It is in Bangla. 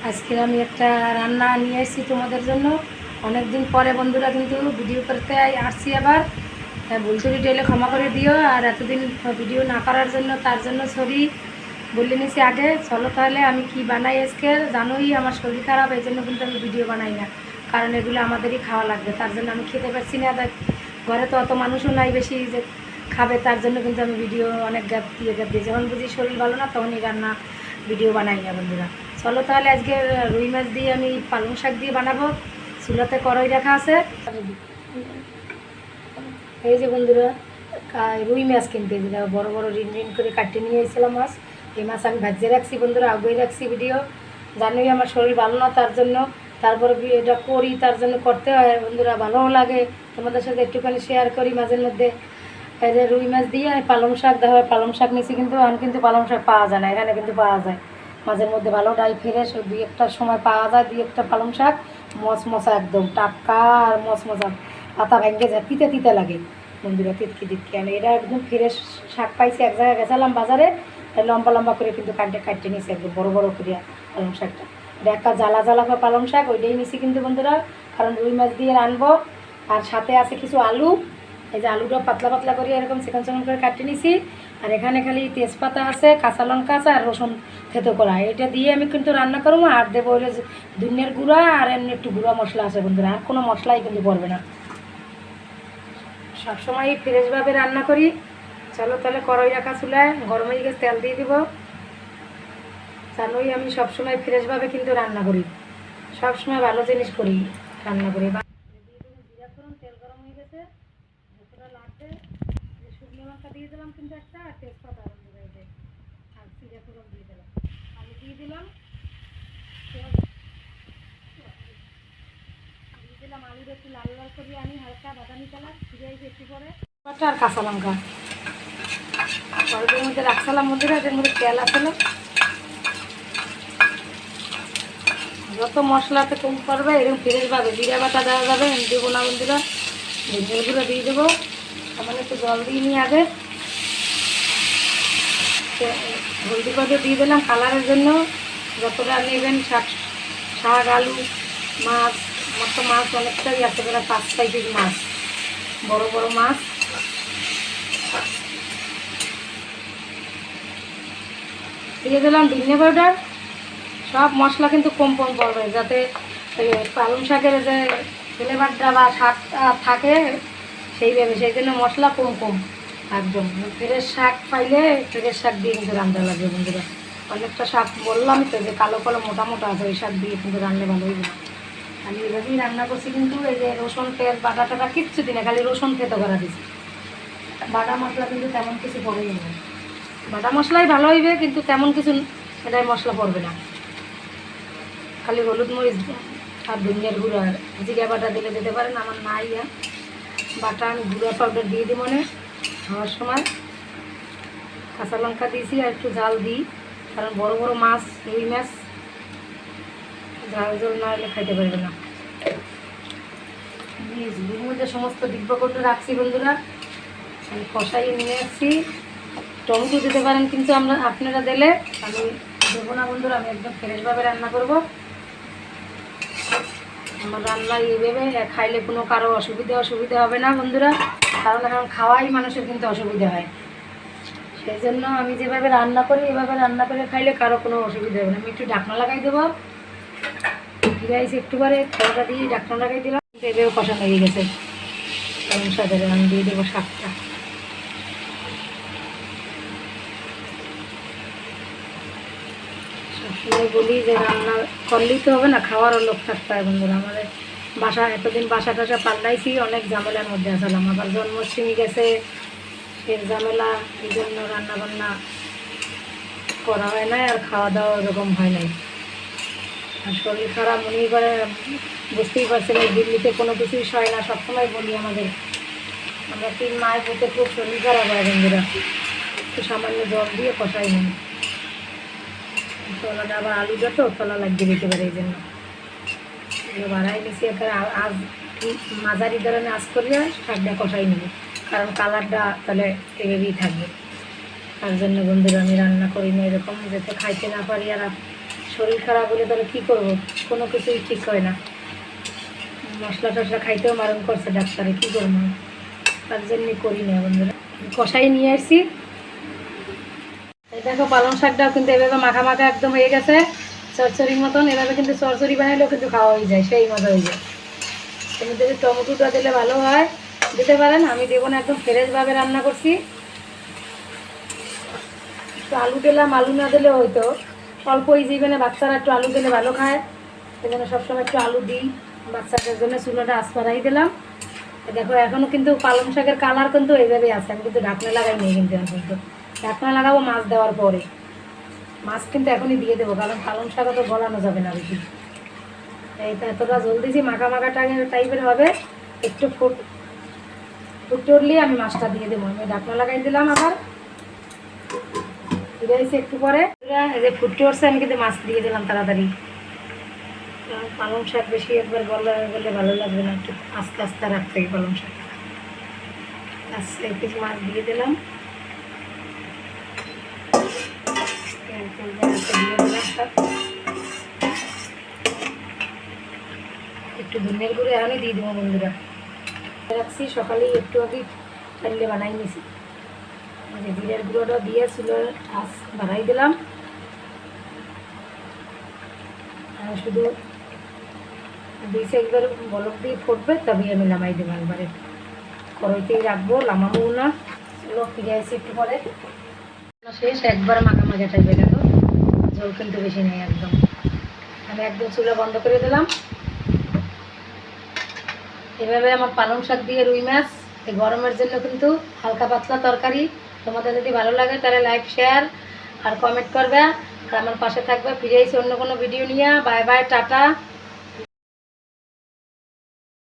আজকে আমি একটা রান্না নিয়ে এসেছি তোমাদের জন্য। অনেক দিন পরে বন্ধুরা কিন্তু ভিডিও করতে আসছি আবার। ভুল ত্রুটি হলে ক্ষমা করে দিও। আর এতদিন ভিডিও না করার জন্য তার জন্য সরি বলে নিছি আগে। চলো তাহলে আমি কি বানাই আজকে। জানোই আমার শরীর খারাপ, এই জন্য কিন্তু আমি ভিডিও বানাই না, কারণ এগুলো আমাদেরই খাওয়া লাগবে। তার জন্য আমি খেতে পারছি না, ঘরে তো অত মানুষও নাই বেশি যে খাবে, তার জন্য কিন্তু আমি ভিডিও অনেক গ্যাপ দিয়ে যখন বুঝি শরীর ভালো না তখনই রান্না ভিডিও বানাই না বন্ধুরা। চলো তাহলে আজকে রুই মাছ দিয়ে আমি পালং শাক দিয়ে বানাবো। চুলাতে কড়াই রাখা আছে। এই যে বন্ধুরা রুই মাছ কিনতে বড় বড় রিন রিন করে কাটিয়ে নিয়ে এসেছিলাম মাছ। এই মাছ আমি ভাজিয়ে রাখছি বন্ধুরা, আগুয়ে রাখছি ভিডিও। জানোই আমার শরীর ভালো না, তার জন্য তারপরে এটা করি, তার জন্য করতে হয় বন্ধুরা, ভালোও লাগে। তোমাদের সাথে একটুখানি শেয়ার করি মাঝের মধ্যে। এই যে রুই মাছ দিয়ে পালং শাক দেওয়া হয়। পালং শাক নিয়েছি কিন্তু কিন্তু পালং শাক পাওয়া যায় না, এখানে কিন্তু পাওয়া যায় মাঝের মধ্যে ভালো ডাই ফ্রেশ। দুই একটার সময় পাওয়া যায় দুই একটা পালং শাক মচমচা, একদম টাটকা আর মচমচা, পাতা ভেঙে যায়, তিতে তিতে লাগে বন্ধুরা, তিতকি আর এটা একদম ফ্রেশ শাক পাইছি। এক জায়গায় গেছিলাম বাজারে, লম্বা লম্বা করে কিন্তু কাটতে নিয়েছি একদম বড় বড় করে পালং শাকটা। এটা একটা জ্বালা জ্বালা করে পালং শাক, ওইটাই নিয়েছি কিন্তু বন্ধুরা, কারণ রুই মাছ দিয়ে রানবো। আর সাথে আছে কিছু আলু। এই যে আলুটা পাতলা পাতলা করে এরকম সেকেন্ড সেকেন্ড করে কাটিয়ে নিছি। আর এখানে খালি তেজপাতা আছে, কাঁচা লঙ্কা আছে আর রসুন থেতো করা, এটা দিয়ে আমি কিন্তু রান্না করবো। আর দেবো ওই ধনিয়ার গুঁড়া আর এমনি একটু গুঁড়া মশলা আছে বন্ধুরা, আর কোনো মশলাই কিন্তু পড়বে না। সবসময় ফ্রেশভাবে রান্না করি। চলো তাহলে কড়াই রাখা চুলায় গরম হয়ে গেছে, তেল দিয়ে দেবো। জানোই আমি সবসময় ফ্রেশভাবে কিন্তু রান্না করি, সবসময় ভালো জিনিস করি রান্না করি। জিরা ফোড়ন, তেল গরম হয়ে গেছে, যতটা লাগবে শুকনো লঙ্কা দিয়ে দিলাম কিন্তু একটা, আর তেজপাতা আর জিরা ফোড়ন দিয়ে দিলাম, আলু দিয়ে দিলাম, আলুর একটু লাল লাল করে আনি হালকা বাদামি কালার, ফিরে একটু পরে আর কাঁচা লঙ্কা কড়াইয়ের মধ্যে রাখছিলাম বন্ধুরা। এর মধ্যে তেল আসলো, যত মশলাতে কম করবে এরকম ফ্রেশভাবে জিরা বাটা দেওয়া যাবে, দেবো না বন্ধুরা। ধনিয়ার গুঁড়ো দিয়ে দেবো, তাহলে একটু জল দিয়ে নিয়ে আগে হলদি পাউডার দিয়ে দিলাম কালারের জন্য। যতটা নেবেন শাক আলু মাছ, আমার তো মাছ অনেকটাই আছে, প্রায় 5-6 কেজি মাছ, বড় বড় মাছ। দিয়ে দিলাম ধনিয়া পাউডার। সব মশলা কিন্তু কম কম পড়বে, যাতে পালং শাকের যে ফ্লেভারটা বা স্বাদটা থাকে সেইভাবে, সেই জন্য মশলা কম কম একদম। ফ্রেশ শাক পাইলে ফ্রেশ শাক দিয়ে কিন্তু রান্না লাগবে বন্ধুরা। অনেকটা শাক বললাম তো যে কালো কালো মোটা মোটা আছে, ওই শাক দিয়ে কিন্তু রান্না ভালো হইবে না। আমি এভাবেই রান্না করছি কিন্তু। এই যে রসুন পেঁয়াজ বাটা টাটা কিচ্ছু দিই না, খালি রসুন খেতে করা দিচ্ছি। বাটা মশলা কিন্তু তেমন কিছু পড়েই না, বাটা মশলাই ভালো হইবে কিন্তু তেমন কিছু এটাই মশলা পড়বে না, খালি হলুদ মরিচ আর ধনিয়ার গুঁড়ো আর জিরা বাটা দিলে দিতে পারেন, আমার নাই বাটা। আমি গুঁড়া পাউডার দিয়ে দিই মনে খাওয়ার সময়। কাঁচা লঙ্কা দিয়েছি আর একটু ঝাল দিই, কারণ বড় বড় মাছ রুই মাছ ঝাল ঝাল না হলে খাইতে পারবে না। এর মধ্যে সমস্ত ডিব্ব করে রাখছি বন্ধুরা, আমি কষাই নিয়ে আসছি। টমেটো দিতে পারেন কিন্তু আপনারা দিলে, আমি দেবো না বন্ধুরা। আমি একদম ফ্রেশভাবে রান্না করব। আমার রান্না এইভাবে খাইলে কোনো কারো অসুবিধা হবে না বন্ধুরা, কারণ এখন খাওয়াই মানুষের কিন্তু অসুবিধা হয়। সেই জন্য আমি যেভাবে রান্না করি এভাবে রান্না করে খাইলে কারো কোনো অসুবিধা হবে না। আমি একটু ঢাকনা লাগাই দেবো, ফিরে আসি একটু পরে, খাওয়াটা দিয়ে ঢাকনা লাগাই দিলাম। এভাবে কষা হয়ে গেছে পালং শাকের, আমি দিয়ে দেবো শাকটা। সবসময় বলি যে রান্না করলেই তো হবে না, খাওয়ারও লোক থাকতে হয় বন্ধুরা। আমাদের বাসা এতদিন বাসা টাসা পাল্টাইছি, অনেক ঝামেলার মধ্যে আসলাম। আবার জন্মাষ্টমী গেছে, ফের ঝামেলা, এই জন্য রান্নাবান্না করা হয় নাই, আর খাওয়া দাওয়া ওরকম হয় নাই। আর শরীর খারাপ মনে করে বুঝতেই পারছেন, এই দিল্লিতে কোনো কিছুই হয় না। সবসময় বলি আমরা 3 মায়ের প্রতি খুব শরীর খারাপ হয় বন্ধুরা। একটু সামান্য জল দিয়ে কষাই নেই, তলাটা আবার আলুটা তো তলা লাগিয়ে দিতে পারে, এই জন্য বাড়াই নিছি। আজ মাঝারি ধরনের আঁচ করিয়া শাকটা কষাই নেব, কারণ কালারটা তাহলে এভাবেই থাকবে। তার জন্য বন্ধুরা আমি রান্না করি না এরকম, যাতে খাইতে না পারি আর শরীর খারাপ হলে তাহলে কী করবো, কোনো কিছুই ঠিক হয় না। মশলা টশলা খাইতেও বারণ করছে ডাক্তারে, কী করবো, তার জন্যই করি না বন্ধুরা। কষাই নিয়ে আসছি। এই দেখো পালং শাকটাও কিন্তু এভাবে মাখা মাখা একদম হয়ে গেছে, চরচড়ির মতন। এভাবে কিন্তু চরচড়ি বানাইলেও কিন্তু খাওয়া হয়ে যায়, সেই মজা হয়ে যায়। এর মধ্যে যদি টমেটোটা দিলে ভালো হয়, দিতে পারেন। আমি দেবো না, একদম ফ্রেশভাবে রান্না করছি। একটু আলু দিলাম, আলু না দিলে হয়তো অল্প এই জীবনে বাচ্চারা একটু আলু দিলে ভালো খায়, সেই জন্য সবসময় একটু আলু দিই বাচ্চাদের জন্য। চুলাটা আঁচ বাড়াই দিলাম। দেখো এখনও কিন্তু পালং শাকের কালার কিন্তু এইভাবেই আছে। আমি কিন্তু ঢাকনা লাগাই নিই, কিন্তু এখন কিন্তু ঢাকনা লাগাবো মাছ দেওয়ার পরে। মাছ কিন্তু এখনই দিয়ে দেবো, কারণ পালং শাক তো গলানো যাবে না বেশি। এইটা এতটা জল দিয়েছি, মাখা মাখা টাইপের হবে। একটু ফুটে উঠলেই আমি মাছটা দিয়ে দেবো। আমি ঢাকনা লাগাই দিলাম, আবার ফিরে এসে একটু পরে এই যে ফুটে উঠছে, আমি কিন্তু মাছ দিয়ে দিলাম তাড়াতাড়ি। পালং শাক বেশি একবার গলে ভালো লাগবে না, একটু আস্তে আস্তে রাখতে হবে পালং শাক। আস্তে এক পিস মাছ দিয়ে দিলাম, একটু ধনের গুঁড়ো এখনই দিয়ে দেবো বন্ধুরা। রাখছি সকালেই একটু আগে পারলে বানাই নিয়েছি। জিরের গুঁড়োটা দিয়ে চুলোর আঁচ বাড়াই দিলাম। শুধু দিয়েছে একবার বলক দিয়ে ফুটবে, তবেই আমি নামাই দেবো। একবারে কড়াইতেই রাখবো, নামাবো না। চলো ফিরে আসি একটু পরে। শেষ, একবার মাখামাখা টাইপের। দেখো ঝোল কিন্তু বেশি নেই একদম। আমি একদম চুলা বন্ধ করে দিলাম। এভাবে আমার পালং শাক দিয়ে রুই মাছ এই গরমের জন্য কিন্তু হালকা পাতলা তরকারি। তোমাদের যদি ভালো লাগে তাহলে লাইক, শেয়ার আর কমেন্ট করবে, আর আমার পাশে থাকবে। ফিরে এসে অন্য কোনো ভিডিও নিয়ে। Bye bye, tata.